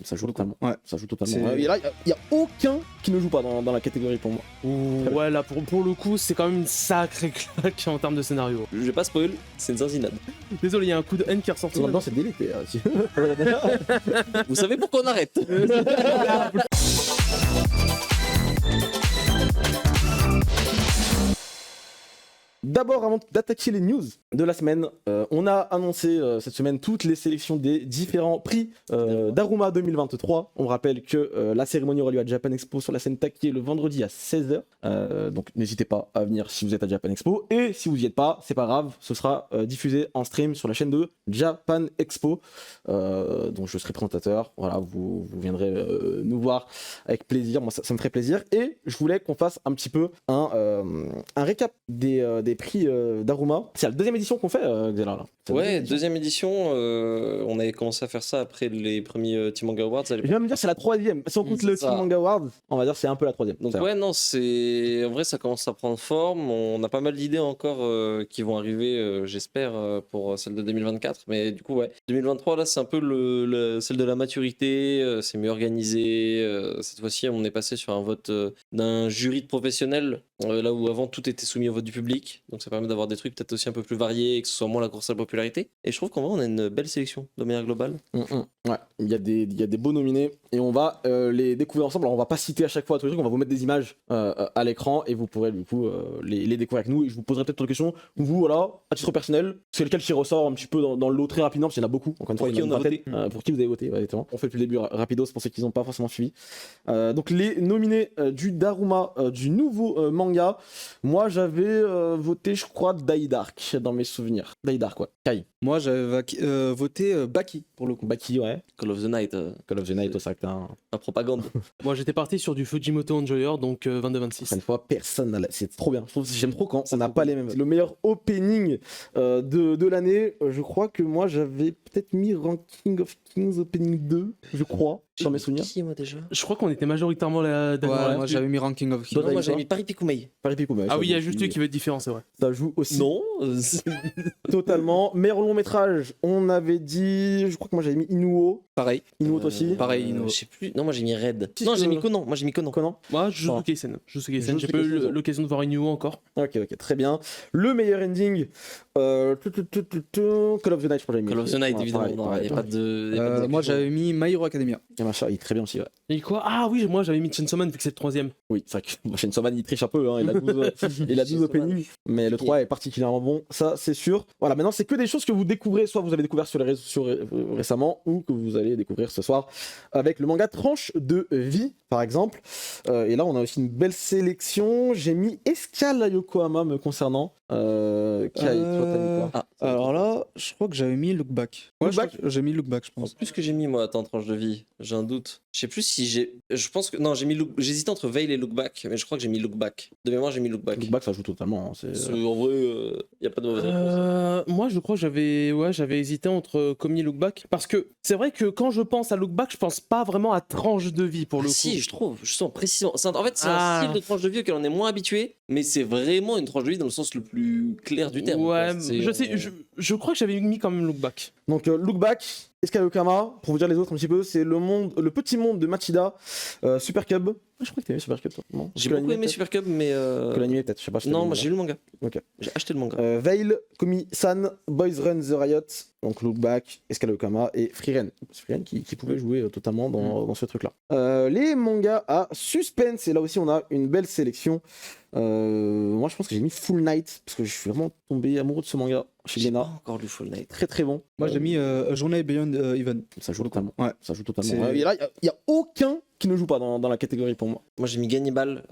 Ça joue totalement. Ouais. Ça joue totalement. Et là, il n'y a aucun qui ne joue pas dans la catégorie pour moi. Ouais, là, pour le coup, c'est quand même une sacrée claque en termes de scénario. Je vais pas spoil, c'est une zinzinade. Désolé, il y a un coup de haine qui est ressorti. Maintenant, c'est délété. Vous savez pourquoi on arrête? D'abord, avant d'attaquer les news de la semaine, on a annoncé cette semaine toutes les sélections des différents prix d'Aruma 2023. On rappelle que la cérémonie aura lieu à Japan Expo sur la scène Taki le vendredi à 16h. Donc n'hésitez pas à venir si vous êtes à Japan Expo. Et si vous n'y êtes pas, c'est pas grave, ce sera diffusé en stream sur la chaîne de Japan Expo. Donc je serai présentateur. Voilà, vous viendrez nous voir avec plaisir. Moi, ça me ferait plaisir. Et je voulais qu'on fasse un petit peu un récap des prix d'Aruma. C'est la deuxième édition qu'on fait, Xela, là. Ouais, deuxième édition, on avait commencé à faire ça après les premiers Team Manga Awards. Je viens de me dire c'est la troisième. Si on compte le Team Manga Awards, on va dire c'est un peu la troisième. Donc ouais, non, c'est en vrai ça commence à prendre forme. On a pas mal d'idées encore qui vont arriver, j'espère, pour celle de 2024. Mais du coup, ouais, 2023 là, c'est un peu celle de la maturité. C'est mieux organisé. Cette fois-ci, on est passé sur un vote d'un jury de professionnels, là où avant tout était soumis au vote du public. Donc ça permet d'avoir des trucs peut-être aussi un peu plus variés et que ce soit moins la course à la popularité. Et je trouve qu'en vrai, on a une belle sélection de manière globale. Ouais, il y a des beaux nominés et on va les découvrir ensemble. Alors on va pas citer à chaque fois tous les trucs, on va vous mettre des images à l'écran et vous pourrez du coup les découvrir avec nous. Et je vous poserai peut-être une question où vous, voilà, à titre personnel, c'est lequel qui ressort un petit peu dans le lot très rapidement, parce qu'il y en a beaucoup. Encore une fois, Pour qui on a voté. Pour qui vous avez voté, exactement. On fait depuis le début rapidos pour ceux qui n'ont pas forcément suivi. Donc les nominés du Daruma, du nouveau manga. Moi j'avais voté, je crois, Die Dark dans mes souvenirs. Die Dark, ouais. Kai. Moi, j'avais voté Baki, pour le coup. Baki, ouais. Call of the Night, Call of the Night, ça que la propagande. Moi, j'étais parti sur du Fujimoto Enjoyer, donc 22-26. Une fois, personne n'a c'est trop bien. J'aime trop quand on n'a pas les mêmes. Le meilleur opening de l'année, je crois que moi j'avais peut-être mis Ranking of Kings Opening 2, je crois, sur mes souvenirs. Qui, moi déjà? Je crois qu'on était majoritairement là. Ouais, moi j'avais mis Ranking of Kings. Non, moi j'avais mis Paris Picumei. Paris Picumei. Ah oui, il y a juste lui qui va être différent, c'est vrai. Ça joue aussi. Non. Totalement. Meilleur long métrage, on avait dit, je crois que moi j'avais mis Inuo. Pareil. Inuo toi aussi. Pareil, Inuo. Je sais plus. Non, moi j'ai mis Red. Si, Non, je- j'ai mis Conan. Moi j'ai mis Conan. Conan. Moi, Jujutsu Kaisen. J'ai pas eu l'occasion de voir Inuo encore. Ok, très bien. Le meilleur ending, Call of the Night, je crois que j'avais mis. Call of the Night, Ouais, évidemment. pareil, Non, pareil. il n'y a pas de. Moi j'avais mis My Hero Academia. Et machin, il est très bien aussi, ouais. Et quoi? Ah oui, moi j'avais mis Chainsaw Man vu que c'est le troisième. Oui, c'est vrai que Chainsaw Man il triche un peu, hein, il a 12, il a 12 openings, mais le 3 est particulièrement bon, ça c'est sûr. Voilà, maintenant c'est que des choses que vous découvrez, soit vous avez découvert sur les réseaux sociaux récemment, ou que vous allez découvrir ce soir avec le manga Tranche de vie, par exemple. Et là on a aussi une belle sélection, j'ai mis Escale à Yokohama me concernant. Kai, toi t'as mis quoi? Ah, Alors là, je crois que j'avais mis Look Back. Ouais, Look Back j'ai mis Look Back, je pense. plus que j'ai mis, moi, attends, tranche de vie. J'ai un doute. Je sais plus si j'ai. Je pense que. Non, j'ai mis j'hésitais entre Veil et Look Back, mais je crois que j'ai mis Look Back. De mémoire, j'ai mis Look Back. Look Back ça joue totalement, hein, En vrai, il n'y a pas de mauvaise réponse. Moi, je crois que j'avais hésité entre Komi et Look Back. Parce que c'est vrai que quand je pense à Look Back, je pense pas vraiment à tranche de vie pour le coup. Si, je trouve, je sens précisément. En fait, c'est Ah. un style de tranche de vie auquel on est moins habitué, mais c'est vraiment une tranche de vie dans le sens le plus clair du terme. Ouais, quoi. C'est- je sais, je crois que j'avais mis quand même Look Back. Donc Look Back, Escale à Yokohama, pour vous dire les autres un petit peu, c'est le petit monde de Machida, Super Cub. Je crois que t'as aimé Super Cub, toi. Non, J'ai que beaucoup l'animé, aimé peut-être. Super Cub, mais. Que l'animé peut-être, je sais pas. si t'as Non, vu moi le j'ai lu le manga. Ok. J'ai acheté le manga. Veil, Komi-san, Boys Run The Riot, donc Look Back, Escale à Yokohama et Freeren. Freeren qui pouvait jouer totalement dans ce truc-là. Les mangas à suspense, et là aussi on a une belle sélection. Moi je pense que j'ai mis Full Night, parce que je suis vraiment tombé amoureux de ce manga chez J'ai pas Glénat. encore lu Full Night. Très très bon. Moi j'ai mis A Journey Beyond Even. Ça joue totalement. Ouais. Ça joue totalement. C'est- Et là, il y a aucun qui ne joue pas dans la catégorie pour moi. Moi j'ai mis Gannibal.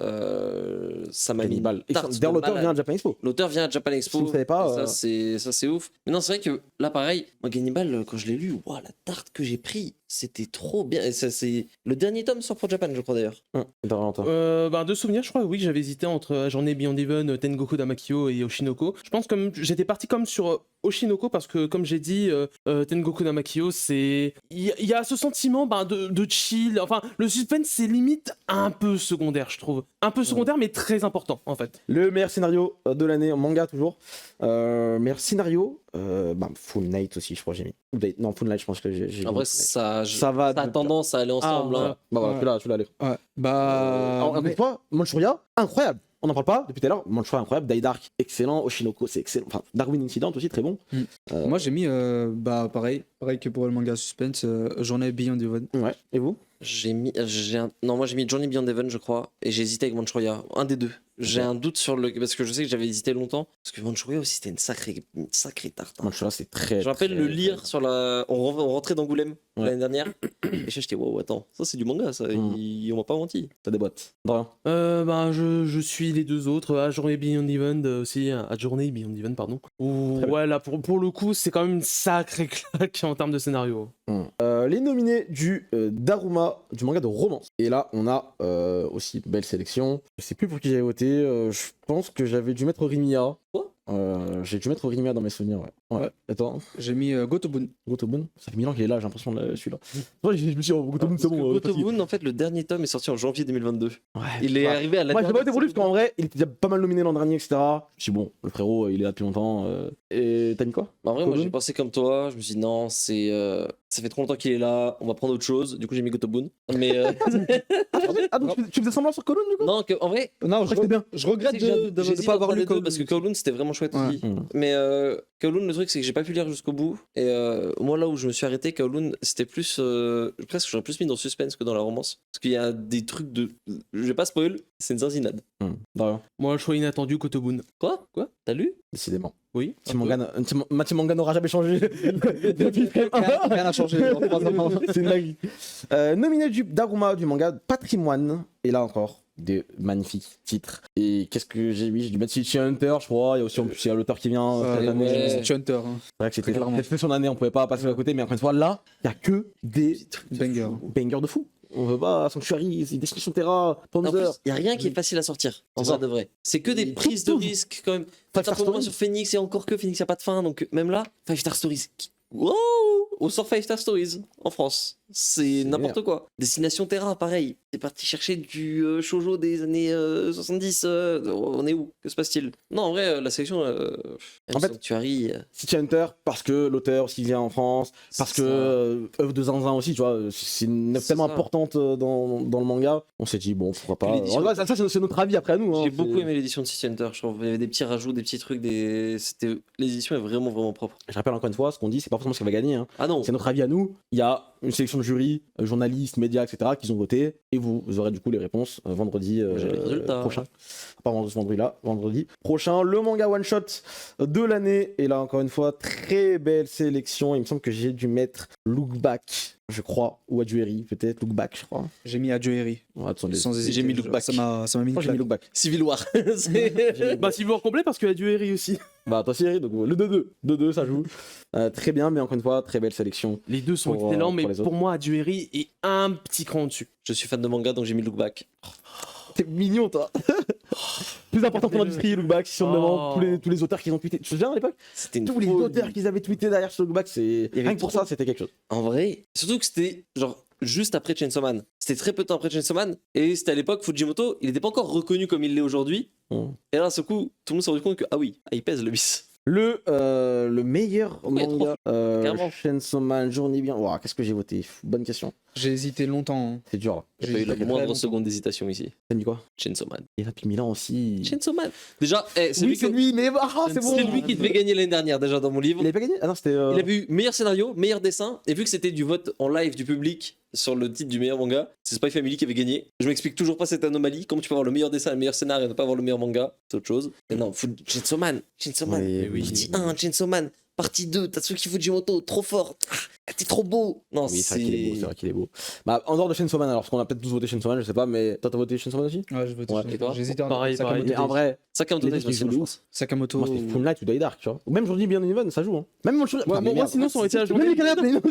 Ça m'a mis Cannibal. Et tarte de d'ailleurs, l'auteur malade. vient à Japan Expo. L'auteur vient à Japan Expo. Si vous savez pas, Ça c'est ouf. Mais non, c'est vrai que là pareil, moi Gannibal quand je l'ai lu, ouah, la tarte que j'ai pris, c'était trop bien. Et ça c'est le dernier tome sort pour Japan, je crois d'ailleurs. De souvenir, je crois, oui, j'avais hésité entre Journée Beyond Even, Tengoku Damakyo et Oshinoko. Je pense que j'étais parti comme sur Oshinoko parce que, comme j'ai dit, Tengoku Damakyo, c'est. Il y a ce sentiment de chill. Enfin, le suspense, c'est limite un peu secondaire, je trouve. Un peu secondaire, mais très important, en fait. Le meilleur scénario de l'année en manga toujours. Meilleur scénario, Full Night aussi, je crois que j'ai mis. Non, Full Night, je pense que j'ai En vrai, mis. ça va. a tendance à aller ensemble. Ah, hein. Bah voilà, tu l'as allé. Ouais. Bah. Encore une fois, Manchuria, incroyable. On n'en parle pas depuis tout à l'heure. Manchuria, incroyable. Daidark, excellent. Oshinoko, c'est excellent. Enfin, Darwin Incident aussi, très bon. Moi j'ai mis pareil que pour le manga suspense, Journée Beyond Even. Ouais. Et vous? Non, moi j'ai mis Johnny Beyond Heaven, je crois, et j'ai hésité avec Manchuria. Un des deux. J'ai un doute sur le. Parce que je sais que j'avais hésité longtemps. Parce que Manchuria aussi, c'était une sacrée tarte. hein. Manchuria, c'est très. Je me rappelle très- le lire sur la. On rentrait d'Angoulême Ouais. l'année dernière. Et j'étais, wow, attends, ça c'est du manga, ça. On m'a pas menti. Ça déboîte. Dorian. Je suis les deux autres, à Journée Beyond Even aussi, à Journée Beyond Even, pardon. Où, Très bien. ouais, là, pour le coup, c'est quand même une sacrée claque en termes de scénario. Les nominés du Daruma, du manga de romance. Et là, on a aussi une belle sélection. Je sais plus pour qui j'avais voté. Je pense que j'avais dû mettre Rimia. Quoi J'ai dû mettre Rimia dans mes souvenirs, ouais. Ouais. Attends, J'ai mis Gotobun. Gotobun, ça fait 1000 ans qu'il est là, j'ai l'impression, celui-là. Ouais, je me suis dit, oh, Gotobun, c'est Parce que bon. facile. Gotobun, en fait, le dernier tome est sorti en janvier 2022. Ouais, Il est ouais. arrivé à la. Moi, j'ai pas dernière été pour lui parce saison. qu'en vrai, il était déjà pas mal nominé l'an dernier, etc. Je me suis dit, bon, le frérot, il est là depuis longtemps. Et t'as mis quoi? En vrai, moi Gotobun j'ai pensé comme toi. Je me suis dit, non, ça fait trop longtemps qu'il est là. On va prendre autre chose. Du coup, j'ai mis Gotobun. Mais. Ah, donc tu faisais semblant sur Colon, du coup? Non, en vrai, Non, crois que c'était bien. je regrette de j'hésite pas entre avoir les lu deux Kowloon. parce que Kowloon c'était vraiment chouette Ouais. aussi. Mais Kowloon, le truc c'est que j'ai pas pu lire jusqu'au bout. Et moi là où je me suis arrêté, Kowloon, c'était plus. Presque j'aurais plus mis dans le suspense que dans la romance. Parce qu'il y a des trucs de. Je vais pas spoil, c'est une zinzinade. Dorian, Moi, choix inattendu, Kotobun. Quoi T'as lu décidément. Oui. Team Manga n'aura jamais changé depuis Frame 1. Rien n'a changé en 3 ans. C'est une dinguerie. Nominé du Daruma du manga Patrimoine. Et là encore, des magnifiques titres. Et qu'est-ce que j'ai mis? J'ai dû mettre City Hunter, je crois. Il y a aussi il y a l'auteur qui vient cette année. ouais. C'est C'est Hunter. Hein. vrai que c'était Clairement. son année, on pouvait pas passer à côté. Mais encore une fois, là, il y a que des Banger. bangers de fou. On veut pas Sanctuary, Destination Terra, En plus, Panzer. il y a rien qui est facile à sortir. En C'est ça. vrai de vrai. C'est que des Et prises de tout. risques quand même. Five Un Star peu moins Story. sur Phoenix et encore que Phoenix a pas de fin. Donc même là, Five Star Stories. Wow! On sort Five Star Stories en France. C'est n'importe quoi. Destination Terra, pareil. C'est parti chercher du shoujo des années 70. On est où? Que se passe-t-il? Non, en vrai, la sélection. En fait, Sanctuary. City Hunter, parce que l'auteur aussi vient en France, parce C'est que ça. œuvre de Zinzin aussi, tu vois, c'est une œuvre C'est tellement ça. importante dans le manga. On s'est dit, bon, pourquoi pas. L'édition- En vrai, ça, c'est notre avis après nous. hein, J'ai c'est- beaucoup aimé l'édition de City Hunter. Je trouve il y avait des petits rajouts, des petits trucs. L'édition est vraiment propre. Je rappelle encore une fois, ce qu'on dit, c'est pas forcément ce qui va gagner. hein. Ah non. C'est notre avis à nous. Il y a une sélection de jury, journalistes, médias, etc., qui ont voté. Et vous aurez du coup les réponses vendredi J'ai les résultats. prochain. Pas vendredi là, vendredi prochain. Le manga one shot de l'année. Et là, encore une fois, très belle sélection. Il me semble que j'ai dû mettre Look Back, je crois, ou Adjueri, peut-être. Look Back, je crois. J'ai mis Adjoeri. Ouais, attendez. Sans hésiter. J'ai mis Look Back. Ça m'a mis une Moi, j'ai mis claque. Look Back. Civil War. C'est- Bah, Civil War complet parce qu'il y a du Eri aussi. Bah, toi, Cyril, donc le 2-2. 2-2, ça joue. Très bien, mais encore une fois, très belle sélection. Les deux sont Pour, excellents, pour mais les autres. pour moi, Adjueri est un petit cran au-dessus. Je suis fan de manga donc j'ai mis Look Back. T'es mignon, toi. Plus important pour l'industrie, Look Back, si on me demande tous les auteurs qui ont tweeté. Tu te souviens à l'époque? C'était une Tous les folie. auteurs qu'ils avaient tweeté derrière ce Look Back, c'est. avait Rien que pour trop- ça, c'était quelque chose. En vrai, surtout que c'était genre juste après Chainsaw Man. C'était très peu de temps après Chainsaw Man et c'était à l'époque Fujimoto, il n'était pas encore reconnu comme il l'est aujourd'hui. Et là, à ce coup, tout le monde s'est rendu compte que ah oui, ah, il pèse le bis. Le meilleur Ouais, manga, Clairement. Chainsaw Man, Journée bien. Ouah, qu'est-ce que j'ai voté? Bonne question. J'ai hésité longtemps. hein. C'est dur là. J'ai J'ai pas eu hésité la très moindre longtemps. seconde d'hésitation ici. T'as mis quoi? Chainsaw Man. Il a depuis Milan aussi. Chainsaw Man. Déjà, c'est Oui, lui, c'est qui... lui, mais c'est bon. c'est lui qui devait gagner l'année dernière déjà dans mon livre. Il avait pas gagné? Ah non, c'était. Il avait eu meilleur scénario, meilleur dessin, et vu que c'était du vote en live du public sur le titre du meilleur manga, c'est Spy Family qui avait gagné. Je m'explique toujours pas cette anomalie. Comment tu peux avoir le meilleur dessin, le meilleur scénario et ne pas avoir le meilleur manga? C'est autre chose. Mais non, Chainsaw Man. Chainsaw Man. Oui, oui. Partie 1, Chainsaw Man. Partie 2, Tatsuki Fujimoto, trop fort. Ah, t'es trop beau. Non, Oui, c'est vrai qu'il est beau, c'est vrai qu'il est beau. Bah, en dehors de Chainsaw Man, alors, parce qu'on a peut-être tous voté Chainsaw Man, je sais pas, mais toi, t'as voté Chainsaw Man aussi? Ouais, je veux Ouais, et toi J'ai hésité. Pareil, pareil. Mais en vrai, Sakamoto Les Days, deux qui je jouent de pense. Sakamoto. moi, c'était Full Night ou Die Dark, tu vois. Ou même Journée bien Even, ça joue, hein. Même mon Ouais, moi, sinon, ça aurait été la Même journée. les canapes, mais non.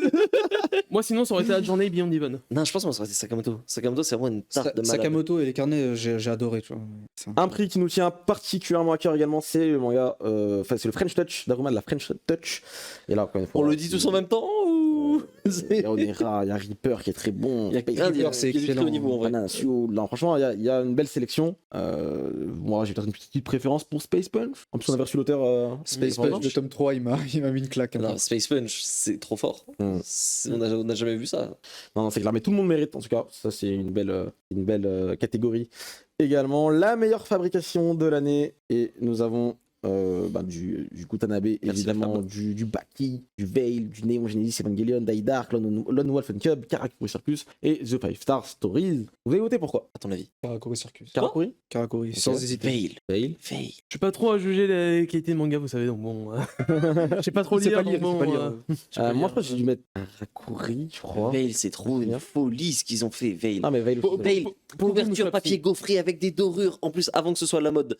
Moi, sinon, ça aurait été la journée Beyond Even. Non, je pense que ça aurait été Sakamoto. Sakamoto, c'est vraiment une tarte de malade. Sakamoto et les carnets, j'ai adoré, tu vois. C'est Un prix qui nous tient particulièrement à cœur également, c'est le manga, enfin c'est le French Touch, Daruma de la French Touch. Et là, encore une fois, On le dit tous en même temps ou... tout. Il y a Onera, il y a Reaper qui est très bon. Il y a Space plein de- Reaper, c'est il y a du très haut excellent. niveau en vrai. Banasio. Non, franchement, il y a une belle sélection. Moi, j'ai peut-être une petite préférence pour Space Punch. En plus, on avait reçu l'auteur. Space Punch. Punch de tome 3, il m'a mis une claque. hein. Non, Space Punch, c'est trop fort. Mm. On n'a jamais vu ça. Non, c'est clair, mais tout le monde mérite en tout cas. Ça, c'est une belle catégorie. Également, la meilleure fabrication de l'année. Et nous avons du Kutanabe, Merci, évidemment, Fab. du Baki, du Veil, du Neon Genesis Evangelion, Dark, Lone Wolf and Cub, Karakuri Circus et The 5 Star Stories. Vous avez voté pour quoi? À ton avis? Karakuri Circus. Karakuri? Karakuri, sans hésiter. Veil. Veil. Veil. Je suis pas trop à juger la qualité de manga, vous savez, donc bon. Je sais pas trop C'est lire, pas lire, donc c'est pas bon, lire. Moi, je crois que j'ai dû mettre Karakuri, je crois. Veil, c'est trop une folie ce qu'ils ont fait. Veil. Ah, mais Veil, Veil, pour vous, couverture Moussa, papier gaufré avec des dorures. En plus, avant que ce soit la mode,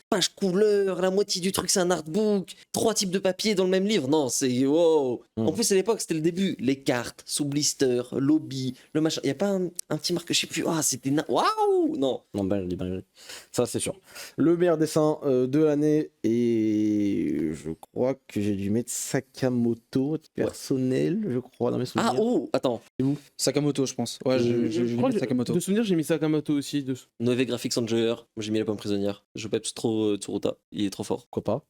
page couleur, la moitié du truc c'est un artbook, 3 types de papier dans le même livre. Non, c'est wow. En plus, à l'époque, c'était le début. Les cartes, sous blister, lobby, le machin. Il y a pas un petit marque, je sais plus. Ah, c'était waouh. Non. Non, dinguerie. Ça, c'est sûr. Le meilleur dessin de l'année, et je crois que j'ai dû mettre Sakamoto, personnel, je crois, dans mes souvenirs. Ah oh, attends. Sakamoto, je pense. Ouais, j'ai Je crois mis que Sakamoto. de souvenir, j'ai mis Sakamoto aussi. Nové Graphics Enjoyer. Moi, j'ai mis la pomme prisonnière. Je peps trop Tsuruta. Il est trop fort. Pourquoi pas.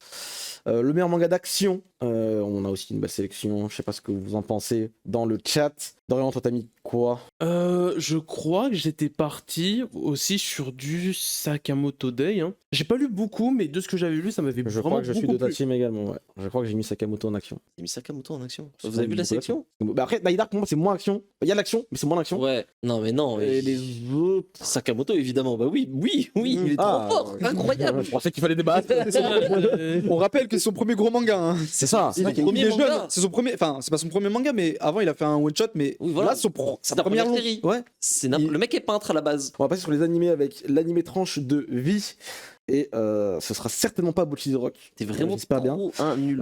Le meilleur manga d'action, on a aussi une belle sélection. Je sais pas ce que vous en pensez dans le chat. Dorian, toi, t'as mis quoi? Je crois que j'étais parti aussi sur du Sakamoto Day. Hein. J'ai pas lu beaucoup, mais de ce que j'avais lu, ça m'avait Je vraiment crois que je suis de beaucoup ta plu. team également. Ouais. Je crois que j'ai mis Sakamoto en action. J'ai mis Sakamoto en action. C'est Vous avez vu la beaucoup sélection? Bah après, Dark, pour moi, c'est moins action. Il y a l'action, mais c'est moins l'action. Ouais. Non, mais non. Et Mais... les autres. Sakamoto, évidemment. Bah oui, il est Ah, trop fort. Incroyable. Je pensais qu'il fallait débattre. On rappelle que c'est son premier gros manga. Hein. C'est ça. C'est Il son est premier jeune. manga. C'est son premier. Enfin, c'est pas son premier manga, mais avant il a fait un one shot. Mais Oui, voilà. là, sa la première première série. série. Ouais. Le mec est peintre à la base. On va passer sur les animés avec l'animé tranche de vie. Et ce sera certainement pas Bocchi the Rock. T'es vraiment J'espère bien. trop un nul.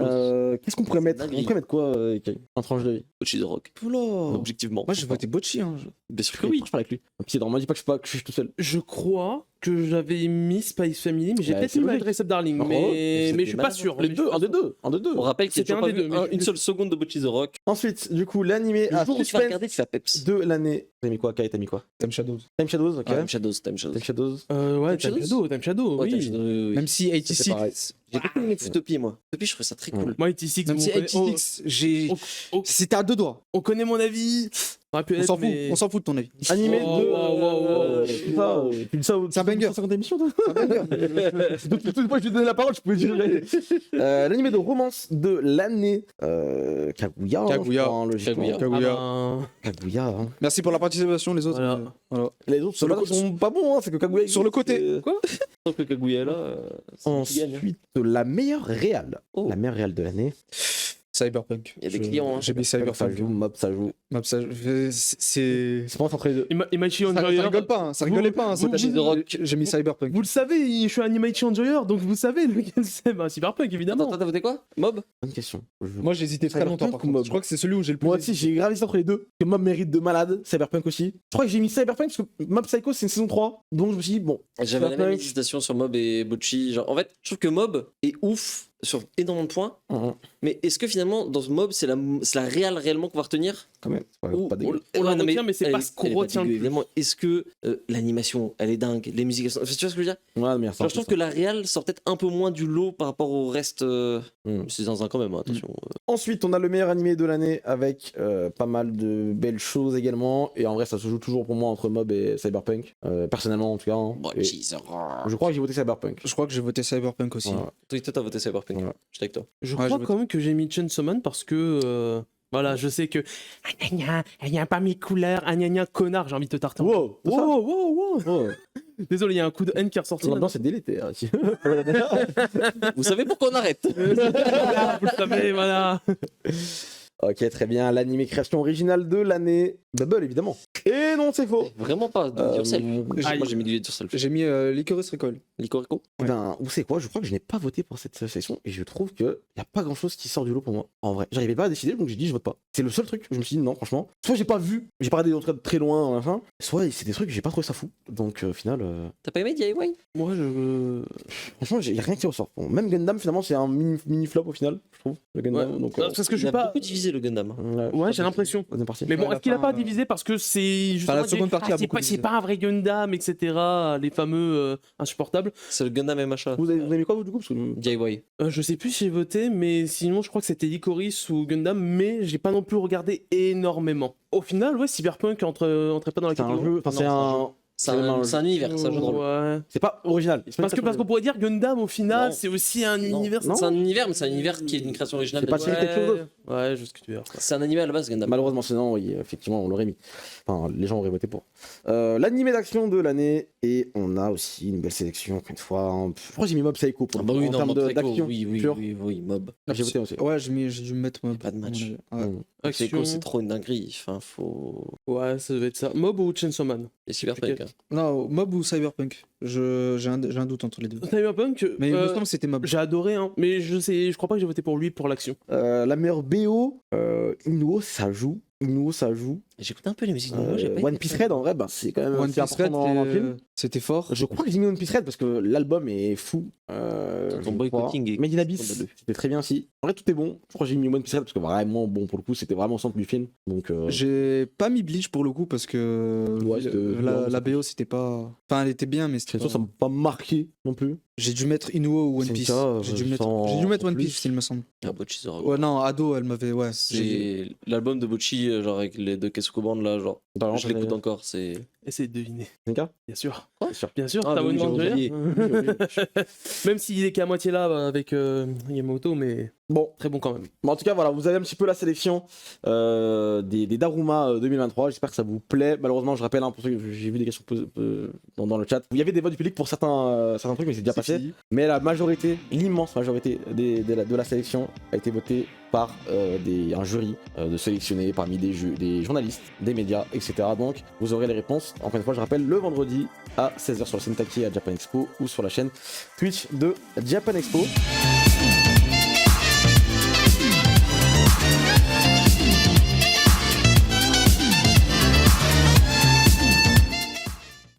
Qu'est-ce qu'on pourrait mettre? dinguerie. On pourrait mettre quoi, Kay, en tranche de vie? Bocchi the Rock. Oula. Objectivement. Moi, j'ai voté Bocchi. Hein. Bien sûr que oui. Je parle avec lui. Un petit drama, dis pas que je suis tout seul. Je crois que j'avais mis Spice Family, mais j'ai Ouais, peut-être c'est mis My logique. Dress Up Darling, Oh, mais je suis pas malade. sûr. Les deux, un des deux. On rappelle qu'il C'était n'y a un pas des vu deux, mais une seule seconde de Bocchi the Rock. Ensuite, du coup, l'animé Le à jour où tu vas suspense regarder, tu fais peps. de l'année. T'as mis quoi, Kai? T'as mis quoi? Time Shadows. Time Shadows, ok. Time Shadows, Time Shadows. Time Shadows. Ouais, Time Time Shadows Shadow, Ouais, oui. Time Shadows, oui, oui. Même si C'était 86. pareil. J'ai beaucoup aimé Futopie, moi. Futopie, je trouvais ça très cool. Moi, 86, Même si on, 86, j'ai. on- C'était à 2 doigts. on connaît mon avis. Ça aurait pu On être, s'en fout. mais- On s'en fout de ton avis. Animé Oh, de. wow. tout ça, tu dis ça C'est un banger. 150 émissions, toi. Donc, toutes les fois que je lui donnais la parole, je pouvais dire. L'animé de romance de l'année. Kaguya. Kaguya. je crois, hein, logiquement. Kaguya. Kaguya. Ah ben, Kaguya. Hein. Merci pour la participation, les autres. Voilà. Voilà. Les autres, Sur le ils sont pas bons, hein, c'est que Kaguya. Sur le côté. c'est- Quoi Tant que Kaguya est là, c'est lui qui gagne. hein. Ensuite, la meilleure réale. Oh. La meilleure réale de l'année. Cyberpunk. Il y a des clients, hein. J'ai mis Ça Cyberpunk. joue, Mob, ça joue. C'est. C'est pas entre les deux. Imaichi Ça Enjoyer. rigole pas, hein, ça rigolait pas. hein, vous- cette vous- année. J'ai mis Cyberpunk. Vous le savez, je suis un Imaichi Enjoyer, donc vous savez lequel c'est. Bah, Cyberpunk, évidemment. Attends, t'as voté quoi? Mob? Bonne question. Moi, j'ai hésité très Cyberpunk longtemps. Par ou Mob contre. Je crois que c'est celui où j'ai le plus. Moi aussi, j'ai grave hésité entre les deux. Que Mob mérite de malade, Cyberpunk aussi. Je crois que j'ai mis Cyberpunk parce que Mob Psycho c'est une saison 3. Donc je me suis dit, bon. J'avais la même Cyberpunk. hésitation sur Mob et Bocchi. Genre, en fait, je trouve que Mob est ouf sur énormément de points. Mais est-ce que finalement, dans ce Mob, c'est la réelle réellement qu'on va retenir? Quand même. C'est Ou- pas dégueu. On la Ouais, non, retient, mais c'est elle pas est- ce qu'on elle est pas retient le dégueu, plus. évidemment. Est-ce que l'animation, elle est dingue, les musiques, elles sont... Tu vois ce que je veux dire? Ouais, mais Genre, je trouve que la réelle sort peut-être un peu moins du lot par rapport au reste. C'est dans un quand même, hein, attention. Ensuite, on a le meilleur animé de l'année avec pas mal de belles choses également. Et en vrai, ça se joue toujours pour moi entre Mob et Cyberpunk. Personnellement, en tout cas. hein. Et Bocchi the Rock. je crois que j'ai voté Cyberpunk. Je crois que j'ai voté Cyberpunk aussi. Voilà. Toi, t'as voté Cyberpunk. Voilà. J'étais avec toi. Je Ouais, crois je quand même que j'ai mis Chainsaw Man parce que. Voilà, je sais que. Ah, gna, gna, il y a pas mes couleurs, ah, gna, gna, connard, j'ai envie de te tarter. Wow, Wow. Oh. Désolé, il y a un coup de haine qui est ressorti. L'ambiance est délétère. Vous savez pourquoi on arrête? Voilà, vous le savez, voilà. Ok, très bien. L'animé création originale de l'année. Bubble, évidemment. Et non, c'est faux. Vraiment pas. Do it yourself. aïe. Moi, j'ai mis do it yourself. J'ai mis Licorice Recall. Licorico? Ben, vous savez quoi? Je crois que je n'ai pas voté pour cette session et je trouve qu'il n'y a pas grand chose qui sort du lot pour moi. En vrai, j'arrivais pas à décider donc j'ai dit je vote pas. C'est le seul truc que je me suis dit non, franchement. Soit j'ai pas vu, j'ai pas regardé d'autres de très loin, machin. Soit c'est des trucs que j'ai pas trouvé ça fou. Donc au final, T'as pas aimé DIY? Moi, franchement, il y a rien qui ressort. Bon, même Gundam, finalement, c'est un mini flop au final, je trouve. Le Gundam. Ouais. Donc, Parce que je Il suis a pas. beaucoup divisé divisé le Gundam. Ouais, j'ai l'impression. Deuxième partie. Mais bon, Ouais, la est-ce qu'il a fin, pas divisé parce que c'est justement la seconde partie a beaucoup c'est divisé. pas un vrai Gundam, etc. Les fameux insupportables. C'est le Gundam MHA. Vous avez mis quoi vous du coup? Parce que... DIY. Je sais plus si j'ai voté, mais sinon je crois que c'était Licorice ou Gundam, mais j'ai pas non plus regardé énormément. Au final, ouais, Cyberpunk entrait pas dans la c'est un catégorie. jeu, enfin c'est Non, un... C'est un univers, c'est un jeu de rôle. Ouais. C'est pas original. Parce qu'on pourrait dire Gundam au final, Non. c'est aussi un Non. univers. Non. C'est un univers, mais c'est un univers qui est une création originale. C'est pas d'animé. quelque chose d'autre. Ouais, je sais ce que tu veux dire. C'est un animé à la base, Gundam. Malheureusement, sinon, oui, effectivement, on l'aurait mis. Enfin, les gens auraient voté pour. L'animé d'action de l'année, et on a aussi une belle sélection, encore une fois. Je crois que j'ai mis Mob Psycho pour Ah bah oui, en non, termes Mob Psycho, d'action. oui, pure. Mob. J'ai voté aussi. Ouais, j'ai dû me mettre. Pas de match. Ouais. Mm. Psycho, c'est trop une dinguerie. Enfin, faut. Ouais, ça devait être ça. Mob ou Chainsaw Man? Et Cyberpunk. hein. Non, Mob ou Cyberpunk j'ai un doute entre les deux. Cyberpunk, Mais il me semble que c'était Mob. j'ai adoré, hein, mais je crois pas que j'ai voté pour lui pour l'action. La meilleure BO, Inuo, ça joue. J'écoute un peu les musiques de Momo, j'ai pas One été Piece fan. Red, en vrai, bah, c'est quand même One assez Piece important Red, dans un film. c'était fort. Je crois que j'ai mis One Piece Red parce que l'album est fou. Ton je boycotting crois. est Made in Abyss, scandaleux. c'était très bien aussi. En vrai, tout est bon. Je crois que j'ai mis One Piece Red parce que vraiment, bon, pour le coup, c'était vraiment au centre du film. Donc, J'ai pas mis Bleach pour le coup parce que Ouais, c'était violent, la ça. BO c'était pas. Enfin, elle était bien, mais c'était. ça m'a pas marqué non plus. J'ai dû mettre Inuo ou One C'est Piece. ça, J'ai dû mettre sans One plus. Piece, il me semble. Ah, Bocchi Zora. Ouais, non, ado, elle m'avait. Ouais, J'ai l'album de Bocchi, genre avec les deux Kesuko Band là, genre. Je l'écoute encore, c'est. Essayez de deviner. Senka Bien sûr. C'est sûr. Bien sûr, Ah, t'as bah oui, One j'ai Man oublié. Même s'il est qu'à moitié là avec Yamamoto, mais Bon, très bon quand même. en tout cas, voilà, vous avez un petit peu la sélection des Daruma 2023. J'espère que ça vous plaît. Malheureusement, je rappelle, hein, pour ceux que j'ai vu des questions posées dans le chat, il y avait des votes du public pour certains trucs, mais c'est déjà passé. Mais la majorité, l'immense majorité de la sélection a été votée par un jury de sélectionnés parmi des journalistes, des médias, etc. Donc, vous aurez les réponses. Encore une fois, je rappelle, le vendredi à 16h sur la scène Taki à Japan Expo ou sur la chaîne Twitch de Japan Expo.